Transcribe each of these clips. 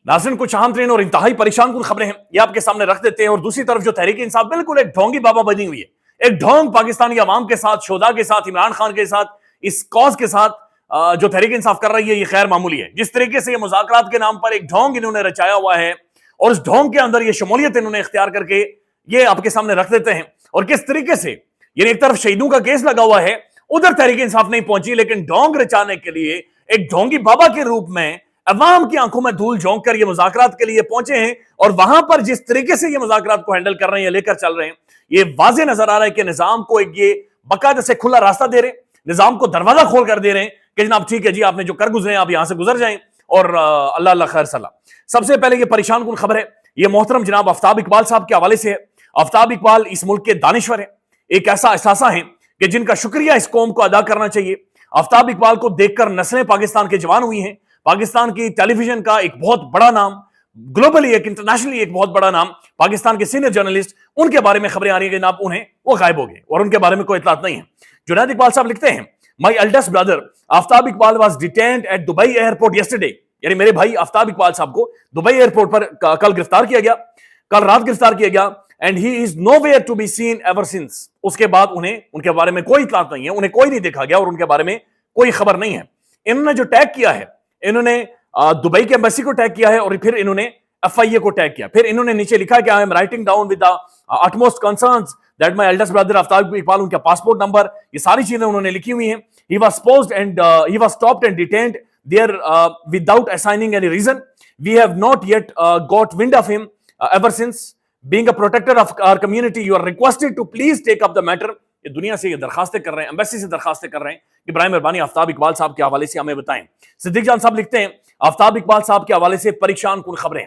नाज़रीन, कुछ अहम तरीन और इंतहाई परेशान कुन खबरें हैं, ये आपके सामने रख देते हैं। और दूसरी तरफ जो तहरीक इंसाफ बिल्कुल एक ढोंगी बाबा बनी हुई है, एक ढोंग पाकिस्तानी अवाम के साथ, शोधा के साथ, इमरान खान के साथ, इस कॉज के साथ जो तहरीक इंसाफ कर रही है, ये खैर मामूली है। जिस तरीके से ये मुज़ाकरात के नाम पर एक ढोंग इन्होंने रचाया हुआ है और उस ढोंग के अंदर ये शमूलियत इन्होंने इख्तियार करके ये आपके सामने रख देते हैं। और किस तरीके से यानी एक तरफ शहीदों का केस लगा हुआ है, उधर तहरीक इंसाफ नहीं पहुंची, लेकिन ढोंग रचाने के लिए एक ढोंगी बाबा के रूप में अवाम की आंखों में धूल झोंक कर ये मुज़ाकरात के लिए पहुंचे हैं। और वहां पर जिस तरीके से ये मुज़ाकरात को हैंडल कर रहे हैं, लेकर चल रहे हैं, ये वाज़ेह नजर आ रहा है कि निजाम को एक ये बाकायदा से खुला रास्ता दे रहे हैं, निजाम को दरवाजा खोल कर दे रहे हैं कि जनाब ठीक है जी, आपने जो कर गुजरे आप यहां से गुजर जाएं और अल्लाह अल्लाह खैर सलाह। सबसे पहले ये परेशान कुन खबर है, ये मोहतरम जनाब आफ्ताब इकबाल साहब के हवाले से है। आफ्ताब इकबाल इस मुल्क के दानिश्वर है, एक ऐसा अहसासा है कि जिनका शुक्रिया इस कौम को अदा करना चाहिए। आफ्ताब इकबाल को देखकर नस्लें पाकिस्तान के जवान हुई हैं। पाकिस्तान की टेलीविजन का एक बहुत बड़ा नाम, ग्लोबली एक इंटरनेशनली एक बहुत बड़ा नाम, पाकिस्तान के सीनियर जर्नलिस्ट, उनके बारे में खबरें आ रही है कि जनाब उन्हें वो गायब हो गए और उनके बारे में कोई इतलात नहीं है। जुनैद इकबाल साहब लिखते हैं, my eldest brother Aftab Iqbal was detained at Dubai airport yesterday. यानी मेरे भाई आफ्ताब इकबाल साहब को दुबई एयरपोर्ट पर कल गिरफ्तार किया गया, कल रात गिरफ्तार किया गया। And he is nowhere to be seen ever since. उसके बाद उन्हें उनके बारे में कोई इतलात नहीं है, उन्हें कोई नहीं देखा गया और उनके बारे में कोई खबर नहीं है। इन्होंने जो टैग किया है, इन्होंने दुबई के एम्बेसी को टैग किया है और फिर इन्होंने एफआईए को टैग किया। फिर इन्होंने नीचे लिखा है कि I am writing down with the utmost concerns that my eldest brother Aftab Iqbal, उनका पासपोर्ट नंबर, ये सारी चीजें उन्होंने लिखी हुई हैं। He was posed and he was stopped and detained there without assigning any reason. We have not yet got wind of him ever since. Being a protector of our community, you are requested to please take up the matter. ये दुनिया से ये दरखास्तें कर रहे हैं, embassy से दरखास्तें कर रहे हैं कि बराए मेहरबानी आफ्ताब इकबाल साहब के हवाले से हमें बताएं। सिद्दीक जान साहब लिखते हैं, आफ्ताब इकबाल साहब के हवाले से परेशान कुन खबरें।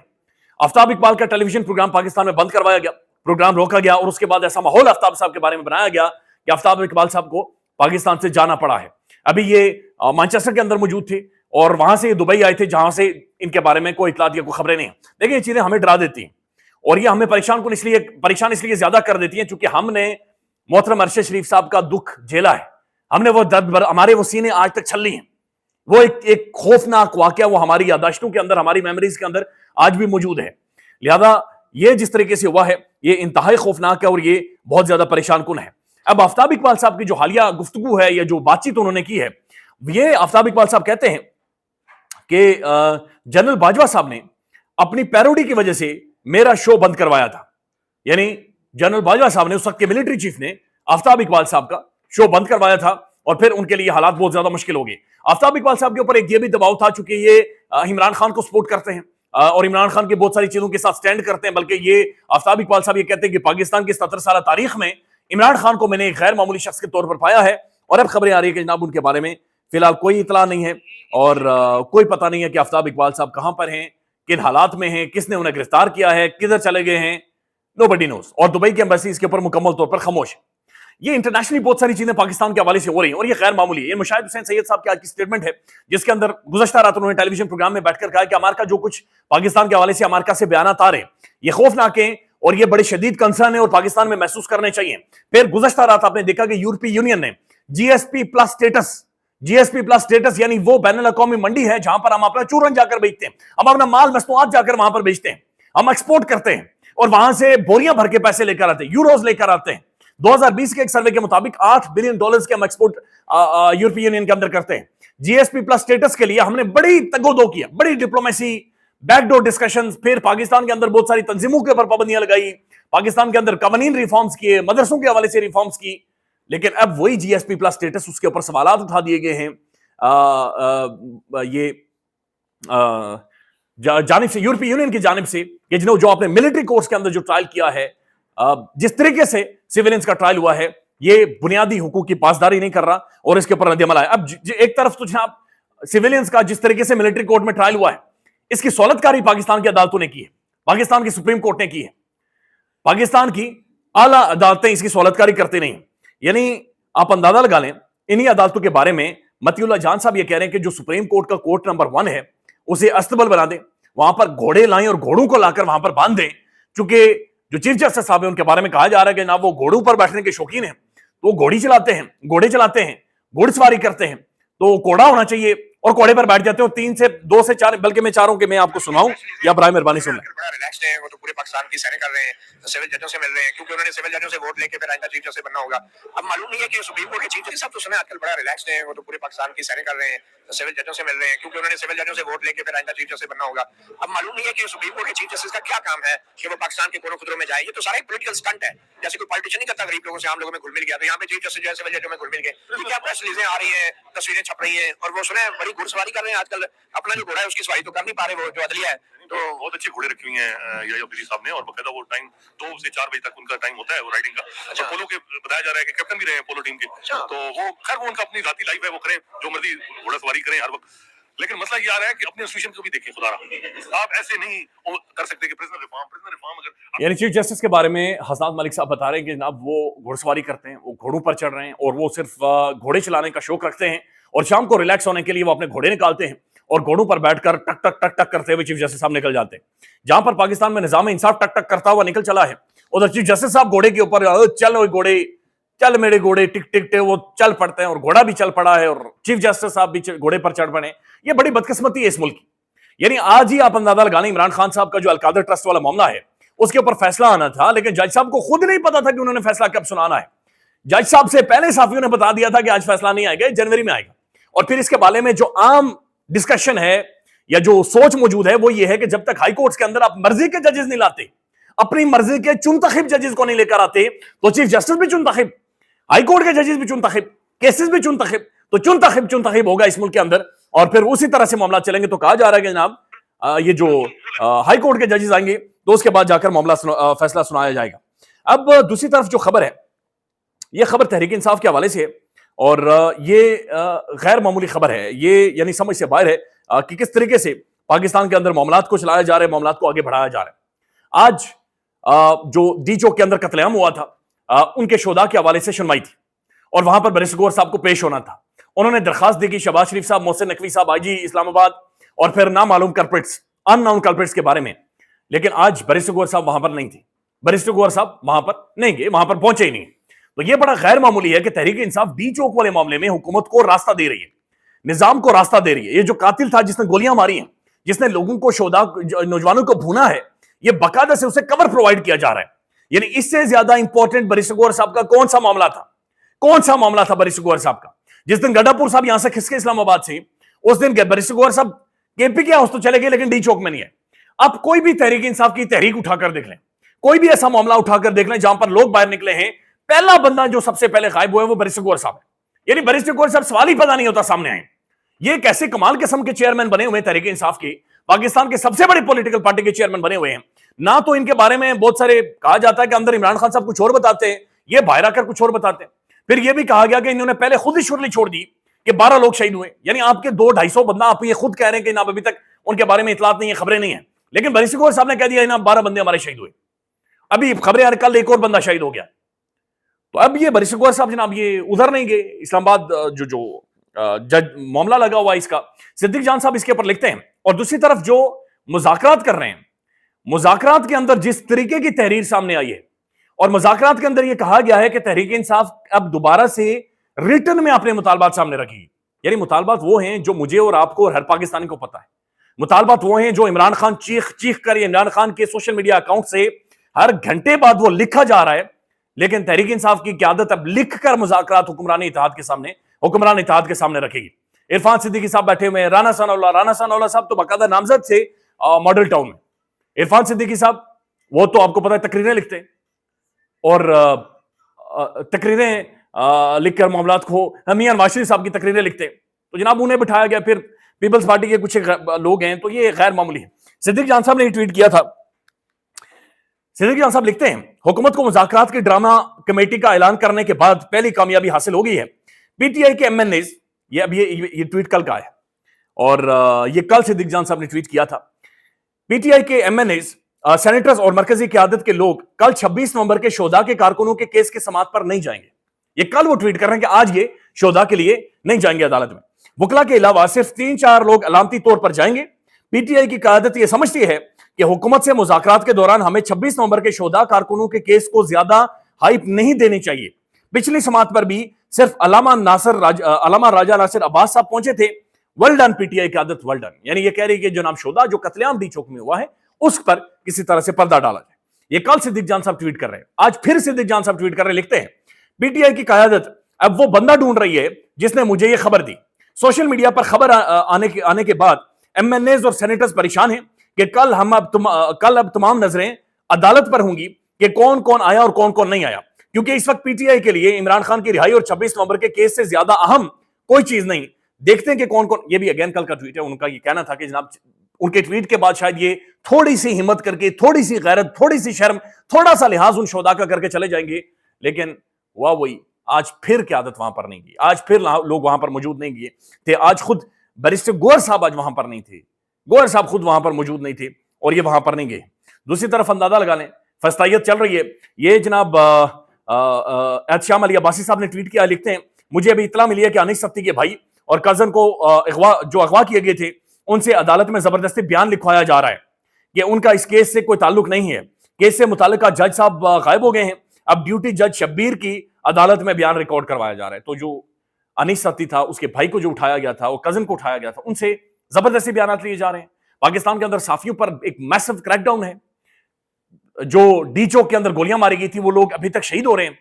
आफ्ताब इकबाल का टेलीविजन प्रोग्राम पाकिस्तान में बंद करवाया गया, प्रोग्राम रोका गया और उसके बाद ऐसा माहौल आफ्ताब साहब के बारे में बनाया गया कि आफ्ताब इकबाल साहब को पाकिस्तान से जाना पड़ा है। अभी ये मैनचेस्टर के अंदर मौजूद थे और वहां से दुबई आए थे, जहां से इनके बारे में कोई इतलात या कोई खबरें नहीं है। देखिए, ये चीजें हमें डरा देती हैं और ये हमें परेशान इसलिए ज्यादा कर देती हैं चूंकि हमने मोहतरम अरशद शरीफ साहब का दुख झेला है, हमने वो दर्द, हमारे वो सीने आज तक छल्ली हैं। वो एक खौफनाक वाकया वो हमारी यादाश्तों के अंदर, हमारी मेमोरीज के अंदर आज भी मौजूद है। लिहाजा ये जिस तरीके से हुआ है, ये इंतहाई खौफनाक है और ये बहुत ज्यादा परेशान कुन है। अब आफ्ताब इकबाल साहब की जो हालिया गुफ्तगू है या जो बातचीत उन्होंने की है, ये आफ्ताब इकबाल साहब कहते हैं कि जनरल बाजवा साहब ने अपनी पैरोडी की वजह से मेरा शो बंद करवाया था। यानी जनरल बाजवा साहब ने, उस वक्त के मिलिट्री चीफ ने, आफ्ताब इकबाल साहब का शो बंद करवाया था और फिर उनके लिए हालात बहुत ज्यादा मुश्किल हो गए। आफ्ताब इकबाल साहब के ऊपर एक ये भी दबाव था, चूंकि ये इमरान खान को सपोर्ट करते हैं और इमरान खान की बहुत सारी चीजों के साथ स्टैंड करते हैं। बल्कि ये आफ्ताब इकबाल साहब ये कहते हैं कि पाकिस्तान की 70 साल तारीख में इमरान खान को मैंने एक गैर मामूली शख्स के तौर पर पाया है। और अब खबरें आ रही है कि जनाब उनके बारे में फिलहाल कोई इतला नहीं है और कोई पता नहीं है कि आफ्ताब इकबाल साहब कहां पर हैं, किन हालात में हैं, किसने उन्हें गिरफ्तार किया है, किधर चले गए हैं, नोबडी नोस। और दुबई की एम्बेसी इसके ऊपर मुकम्मल तौर पर खामोश है। ये इंटरनेशनली बहुत सारी चीजें पाकिस्तान के हवाले से हो रही हैं और ये गैर मामूली है। ये मुशाहिद हुसैन सैयद साहब की आज की स्टेटमेंट है, जिसके अंदर गुज़श्ता रात उन्होंने टेलीविजन प्रोग्राम में बैठकर कहा कि अमेरिका जो कुछ पाकिस्तान के हवाले से अमेरिका से बयानात आ रहे हैं, ये खौफनाक है और ये बड़े शदीद कंसर्न है और पाकिस्तान में महसूस करने चाहिए। फिर गुज़श्ता रात आपने देखा कि यूरोपीय यूनियन ने जीएसपी प्लस स्टेटस यानी वो बैनुल अक़वामी मंडी है जहां पर हम अपना चूरन जाकर बेचते हैं, हम अपना माल मसनूआत जाकर वहां पर बेचते हैं, हम एक्सपोर्ट करते हैं और वहां से बोरियां भर के पैसे लेकर आते हैं, यूरोज लेकर आते हैं। 2020 के एक सर्वे के मुताबिक $8 बिलियन के हम एक्सपोर्ट यूरोपीय यूनियन के अंदर करते हैं। जीएसपी प्लस स्टेटस के लिए हमने बड़ी तगोदो किया, बड़ी डिप्लोमेसी, बैकडोर डिस्कशन, फिर पाकिस्तान के अंदर बहुत सारी तंजीमों के ऊपर पाबंदियां लगाई, पाकिस्तान के अंदर कवानीन रिफॉर्म्स किए, मदरसों के हवाले से रिफॉर्म्स की। लेकिन अब वही जीएसपी प्लस स्टेटस, उसके ऊपर सवालात उठा दिए गए हैं जानिब से, यूरोपीय यूनियन की जानिब से, कि जो आपने मिलिट्री कोर्स के अंदर जो ट्रायल किया है, जिस तरीके से सिविलियंस का ट्रायल हुआ है, ये बुनियादी हुकूक की पासदारी नहीं कर रहा और इसके ऊपर रद्द-ए-अमल आया। अब एक तरफ तो जनाब सिविलियंस का जिस तरीके से मिलिट्री कोर्ट में ट्रायल हुआ है, इसकी सौलतकारी पाकिस्तान की अदालतों ने की है, पाकिस्तान की सुप्रीम कोर्ट ने की है, पाकिस्तान की आला अदालतें इसकी सौलतकारी करती नहीं। यानी आप अंदाजा लगा लें, इन्हीं अदालतों के बारे में मतियुल्लाह जान साहब ये कह रहे हैं कि जो सुप्रीम कोर्ट का कोर्ट नंबर 1 है, उसे अस्तबल बना दें, वहां पर घोड़े लाएं और घोड़ों को लाकर वहां पर बांध दें। चूंकि जो चीफ जस्टिस साहब है, उनके बारे में कहा जा रहा है कि ना वो घोड़ों पर बैठने के शौकीन हैं, तो वो घोड़े चलाते हैं, घोड़े सवारी करते हैं, तो घोड़ा होना चाहिए और घोड़े पर बैठ जाते हो। 2 से 4, बल्कि मैं चाह रहा हूं कि मैं आपको सुनाऊं या बराए मेहरबानी सुन लें। बड़ा रिलैक्स्ड है, वो तो पूरे पाकिस्तान की सैरें कर रहे हैं, सिविल जजों से मिल रहे हैं, क्योंकि उन्होंने सिविल जजों से वोट लेके फिर आइंदा चीफ जस्टिस बनना होगा। अब मालूम नहीं है कि सुप्रीम कोर्ट के चीफ जस्टिस साहब तो सुने आजकल बड़ा रिलैक्स्ड है, वो तो पूरे पाकिस्तान की सैरें कर रहे हैं, सिविल जजों से मिल रहे हैं, क्योंकि उन्होंने सिविल जजों से वोट लेके फिर आइंदा चीफ जस्टिस बनना होगा। अब मालूम नहीं है कि सुप्रीम कोर्ट के चीफ जस्टिस का क्या काम है कि वो पाकिस्तान के कोनों खुदरों में जाए। ये तो सारा एक पोलिटिकल स्टंट है, जैसे कोई पॉलिटिशियन नहीं करता गरीब लोगों से आम लोगों में घुल मिल गया, तो यहाँ पे चीफ जस्टिस जो है सिविल जजों में घुल मिल गए। तो क्या प्रेस रिलीजें आ रही है, तस्वीरें छप रही है, और वो सुने बड़ी घुड़सवारी कर रहे हैं आजकल। अपना जो घोड़ा है उसकी सवारी तो कर नहीं पा रहे वो जो अदलिया है। तो बहुत अच्छी घोड़े रखी हुई हैं यायूब साहब ने, और बकायदा वो टाइम 2 से 4 बजे तक उनका टाइम होता है वो राइडिंग का। अच्छा, पोलो के बताया जा रहा है कि कैप्टन भी रहे हैं पोलो टीम के। तो वो खैर वो उनका अपनी जाती लाइफ है, वो करें जो मर्जी घोड़ा सवारी करें हर वक्त, लेकिन मसला ये आ रहा है कि अपने इंस्टीट्यूशन को भी देखें। खुदा रहा आप ऐसे नहीं कर सकते कि प्रिजनर रिफॉर्म अगर यानी चीफ जस्टिस के बारे में हसनात मलिक साहब बता रहे हैं कि जनाब वो घुड़सवारी करते हैं, वो घोड़ों पर चढ़ रहे हैं और वो सिर्फ घोड़े चलाने का शौक रखते हैं, और शाम को रिलैक्स होने के लिए वो अपने घोड़े निकालते हैं और घोड़ों पर बैठकर टक टक टक टक करते हुए चीफ जस्टिस साहब निकल जाते हैं। जहां पर पाकिस्तान में निजाम इंसाफ टक टक करता हुआ निकल चला है, उधर चीफ जस्टिस साहब घोड़े के ऊपर चल घोड़े चल मेरे घोड़े टिक टिक टिक वो चल पड़ते हैं, और घोड़ा भी चल पड़ा है और चीफ जस्टिस साहब भी घोड़े पर चढ़ पड़े। ये बड़ी बदकिस्मती है इस मुल्क की। यानी आज ही आप अंदाजा लगाने, इमरान खान साहब का जो अलकादर ट्रस्ट वाला मामला है उसके ऊपर फैसला आना था, लेकिन जज साहब को खुद नहीं पता था कि उन्होंने फैसला कब सुनाना है। जज साहब से पहले साफियों ने बता दिया था कि आज फैसला नहीं आएगा, जनवरी में आएगा। और फिर इसके बारे में जो आम डिस्कशन है या जो सोच मौजूद है वो ये है कि जब तक हाई कोर्ट्स के अंदर आप मर्जी के जजेस नहीं लाते, अपनी मर्जी के चुनतखिब जजेस को नहीं लेकर आते, तो चीफ जस्टिस भी चुनतखिब, हाई कोर्ट के जजेस भी चुनतखिब, केसेस भी चुनतखिब, तो चुनतखिब होगा इस मुल्क के अंदर, और फिर उसी तरह से मामला चलेंगे। तो कहा जा रहा है कि जनाब ये जो हाई कोर्ट के जजेस आएंगे तो उसके बाद जाकर मामला फैसला सुनाया जाएगा। अब दूसरी तरफ जो खबर है, यह खबर तहरीक इंसाफ के हवाले से है, और ये गैर मामूली खबर है। ये यानी समझ से बाहर है कि किस तरीके से पाकिस्तान के अंदर मामलात को चलाया जा रहा है, मामलात को आगे बढ़ाया जा रहा है। आज जो डी चौक के अंदर कत्लेआम हुआ था, उनके शोधा के हवाले से सुनवाई थी, और वहां पर बैरिस्टर गौहर साहब को पेश होना था। उन्होंने दरखास्त दी कि शहबाज शरीफ साहब, मोहसिन नकवी साहब, आईजी इस्लामाबाद, और फिर नामालूम कल्प्रिट्स, अननोन कल्प्रिट्स के बारे में। लेकिन आज बैरिस्टर गौहर साहब वहां पर नहीं थे, बैरिस्टर गौहर साहब वहां पर नहीं गए, वहां पर पहुंचे ही नहीं। तो यह बड़ा गैर मामूली है कि तहरीक इंसाफ डी चौक वाले मामले में हुकूमत को रास्ता दे रही है, निजाम को रास्ता दे रही है। ये जो कातिल था जिसने गोलियां मारी हैं, जिसने लोगों को शोधा नौजवानों को भूना है, ये बाकायदा से उसे कवर प्रोवाइड किया जा रहा है। यानी इससे ज्यादा इंपॉर्टेंट बैरिस्टर गौहर साहब का कौन सा मामला था? कौन सा मामला था बैरिस्टर गौहर साहब का? जिस दिन गड्ढापुर साहब यहां से खिसके इस्लामाबाद से, उस दिन बैरिस्टर गौहर साहब केपी के हाउस तो चले गए, लेकिन डी चौक में नहीं है। अब कोई भी तहरीक इंसाफ की तहरीक उठाकर देख लें, कोई भी ऐसा मामला उठाकर देख लें जहां पर लोग बाहर निकले हैं, पहला बंदा जो सबसे पहले गायब हुआ है वो बैरिस्टर गौहर साहब है। यानी बैरिस्टर गौहर साहब सवाल ही पता नहीं होता सामने आए। ये कैसे कमाल किस्म के चेयरमैन बने हुए तहरीक इंसाफ के, पाकिस्तान के सबसे बड़ी पॉलिटिकल पार्टी के चेयरमैन बने हुए हैं। ना तो इनके बारे में बहुत सारे कहा जाता है कि अंदर इमरान खान साहब कुछ और बताते हैं, ये बाहर आकर कुछ और बताते हैं। फिर यह भी कहा गया कि इन्होंने पहले खुद ही शुरली छोड़ दी कि 12 लोग शहीद हुए। यानी आपके 200-250 बंदा, आप ये खुद कह रहे हैं कि ना अभी तक उनके बारे में इतलात नहीं है, खबरें नहीं है, लेकिन बैरिस्टर गौहर साहब ने कह दिया ना 12 बंदे हमारे शहीद हुए। अभी खबरें आ रही कल एक और बंदा शहीद हो गया। तो अब ये बैरिस्टर गौहर साहब जनाब ये उधर नहीं गए इस्लामाबाद, जो जज मामला लगा हुआ इसका, सिद्दीक जान साहब इसके ऊपर लिखते हैं। और दूसरी तरफ जो मुज़ाकरात कर रहे हैं, मुज़ाकरात के अंदर जिस तरीके की तहरीर सामने आई है, और मुज़ाकरात के अंदर यह कहा गया है कि तहरीक इंसाफ अब दोबारा से रिटर्न में अपने मुतालबात सामने रखेगी। यानी मुतालबात वो हैं जो मुझे और आपको और हर पाकिस्तानी को पता है। मुतालबात वो हैं जो इमरान खान चीख कर, इमरान खान के सोशल मीडिया अकाउंट से हर घंटे बाद वो लिखा जा रहा है। लेकिन तहरीक इंसाफ की क़यादत अब लिख कर मुज़ाकरात हुक्मरान इत्तेहाद के सामने रखेगी। इरफान सिद्दीकी साहब बैठे हुए हैं, राना सनाउल्लाह साहब तो बाकायदा नामजद से मॉडल टाउन में। इरफान सिद्दीकी साहब वो तो आपको पता है तकरीरें लिखते हैं, और तकरीरें लिखकर मामलात को, मियां नवाज शरीफ साहब की तकरीरें लिखते हैं, तो जनाब उन्हें बिठाया गया। फिर पीपल्स पार्टी के कुछ लोग हैं, तो ये गैर मामूली है। सिद्दीक जान साहब ने ट्वीट किया था। सिद्दीक जान साहब लिखते हैं, हुकूमत को मुज़ाकरात की ड्रामा कमेटी का ऐलान करने के बाद पहली कामयाबी हासिल हो गई है। पीटीआई के एमएनएज, ये अब ये ट्वीट कल का है, और ये कल सिद्दीक जान साहब ने ट्वीट किया था। पीटीआई के एमएनएज, सेनेटर्स और मरकजी क़यादत के लोग कल 26 नवंबर के शोधा के कारकुनों के केस के समाअत पर नहीं जाएंगे। ये कल वो ट्वीट कर रहे हैं कि आज ये शोधा के लिए नहीं जाएंगे अदालत में। वकला के अलावा सिर्फ 3-4 लोग अलामती तौर पर जाएंगे। पीटीआई की क़यादत यह समझती है कि हुकूमत से मुज़ाकरात के दौरान हमें 26 नवंबर के शोधा कारकुनों के केस को ज्यादा हाइप नहीं देनी चाहिए। पिछली समाअत पर भी सिर्फ अलामा राजा नासिर अब्बास साहब पहुंचे थे, वेल डन पीटीआई की आदत, वेल डन। यानी ये कह रही है कि जनाब शोधा जो कत्लेआम डी चौक में हुआ है उस पर किसी तरह से पर्दा डाला जाए। ये कल सिद्दीक जान साहब ट्वीट कर रहे हैं, आज फिर सिद्दीक जान साहब ट्वीट कर रहे हैं, लिखते हैं पीटीआई की क़यादत अब वो बंदा ढूंढ रही है जिसने मुझे ये खबर दी। सोशल मीडिया पर खबर आने के बाद एमएनएज और सेनेटर्स परेशान हैं कि कल अब तमाम नजरें अदालत पर होंगी कि कौन कौन आया और कौन कौन नहीं आया, क्योंकि इस वक्त पीटीआई के लिए इमरान खान की रिहाई और 26 नवंबर के केस से ज्यादा अहम कोई चीज नहीं। देखते हैं कि कौन कौन, ये भी अगेन कल का ट्वीट है उनका, ये कहना था कि जनाब उनके ट्वीट के बाद शायद ये थोड़ी सी हिम्मत करके, थोड़ी सी गैरत, थोड़ी सी शर्म, थोड़ा सा लिहाज उन शोधा का करके चले जाएंगे, लेकिन वाह वही आज फिर क़यादत वहां पर नहीं गई, आज फिर लोग वहां पर मौजूद नहीं गए थे। आज खुद बैरिस्टर गोहर साहब आज वहां पर नहीं थे, गोहर साहब खुद वहां पर मौजूद नहीं थे और ये वहां पर नहीं गए। दूसरी तरफ अंदाजा लगा लें फस्तायत चल रही है, ये जनाब एहतशाम अली अब्बासी साहब ने ट्वीट किया, लिखते हैं मुझे अभी इतला मिली है कि अनीस सफ्ती के भाई और कजन को अगवा किए गए थे, उनसे अदालत में जबरदस्ती बयान लिखवाया जा रहा है कि उनका इस केस से कोई ताल्लुक नहीं है, केस से मुताल्लिका जज साहब गायब हो गए हैं, अब ड्यूटी जज शब्बीर की अदालत में बयान रिकॉर्ड करवाया जा रहा है। तो जो अनीस सफ्ती था उसके भाई को जो उठाया गया था, वो कजन को उठाया गया था, उनसे जबरदस्ती बयान लिए जा रहे हैं। पाकिस्तान के अंदर साफियों पर एक मैसिव क्रैकडाउन है, जो डी चौक के अंदर गोलियां मारी गई थी वो लोग अभी तक शहीद हो रहे हैं।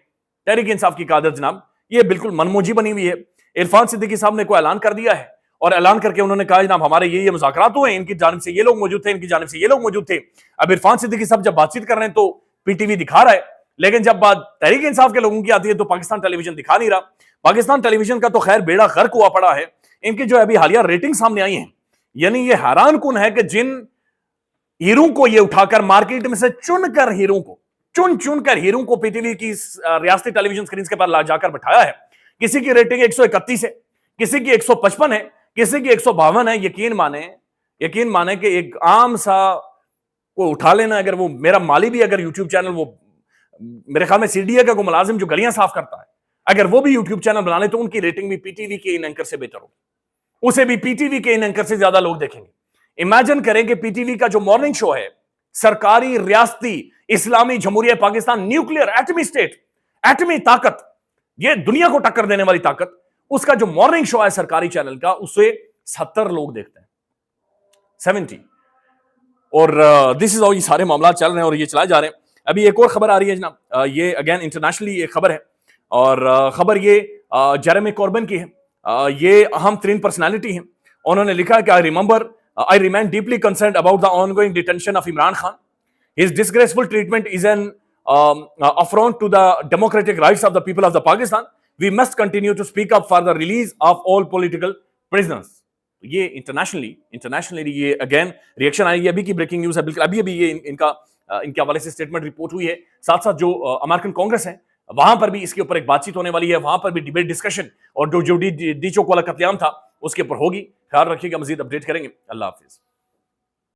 तहरीक इंसाफ की क़यादत जनाब ये बिल्कुल मनमोजी बनी हुई है। इरफान सिद्दीकी साहब ने कोई ऐलान कर दिया है और ऐलान करके उन्होंने कहा जनाब हमारे ये मुज़ाकरात हुए, इनकी जानिब से ये लोग मौजूद थे, इनकी जानिब से ये लोग मौजूद थे। अब इरफान सिद्दीकी साहब जब बातचीत कर रहे हैं तो पीटीवी दिखा रहा है, लेकिन जब बात तहरीक इंसाफ के लोगों की आती है तो पाकिस्तान टेलीविजन दिखा नहीं रहा। पाकिस्तान टेलीविजन का तो खैर बेड़ा गर्क हुआ पड़ा है, इनकी जो अभी हालिया रेटिंग सामने आई है, यानी ये हैरान कुन है कि जिन हीरों को ये उठाकर मार्केट में से चुनकर हीरों को चुनकर हीरों को पीटीवी की रियासती टेलीविजन स्क्रीन के पर जाकर बैठाया है, किसी की रेटिंग 131 है, किसी की 155 है, किसी की 152 है। यकीन माने कि एक आम सा को उठा लेना, अगर वो मेरा माली भी अगर यूट्यूब चैनल, वो मेरे ख्याल में सीडीए का कोई मुलाजिम जो गलियां साफ करता है, अगर वो भी यूट्यूब चैनल बना ले तो उनकी रेटिंग भी पीटीवी के इन एंकर से बेहतर होगी, उसे भी पीटीवी के इन एंकर से ज्यादा लोग देखेंगे। इमेजिन करें कि पीटीवी का जो मॉर्निंग शो है, सरकारी रियासती इस्लामी जमहूरिया पाकिस्तान, न्यूक्लियर एटमी स्टेट, एटमी ताकत, ये दुनिया को टक्कर देने वाली ताकत, उसका जो मॉर्निंग शो है सरकारी चैनल का, उसे 70 लोग देखते हैं, 70। और दिस इज हाउ ये सारे मामला चल रहे हैं और ये चलाए जा रहे हैं। अभी एक और खबर आ रही है जनाब, ये अगेन इंटरनेशनली एक खबर है और खबर ये जेरेमी कॉर्बिन की है। ये अहम तरीन पर्सनैलिटी है, उन्होंने लिखा है कि I remain deeply concerned about the ongoing detention of Imran Khan. His disgraceful treatment is an affront to the democratic rights of the people of the Pakistan. We must continue to speak up for the release of all political prisoners. ये internationally ये again reaction I है, अभी की breaking news है, बिल्कुल अभी ये इनके हवाले से स्टेटमेंट रिपोर्ट हुई है। साथ साथ जो अमेरिकन कांग्रेस है वहां पर भी इसके ऊपर एक बातचीत होने वाली है, वहां पर भी डिबेट डिस्कशन और जो डी चौक वाला कत्लेआम था उसके ऊपर होगी। ख्याल रखिएगा, मजीद अपडेट करेंगे। अल्लाह हाफिज।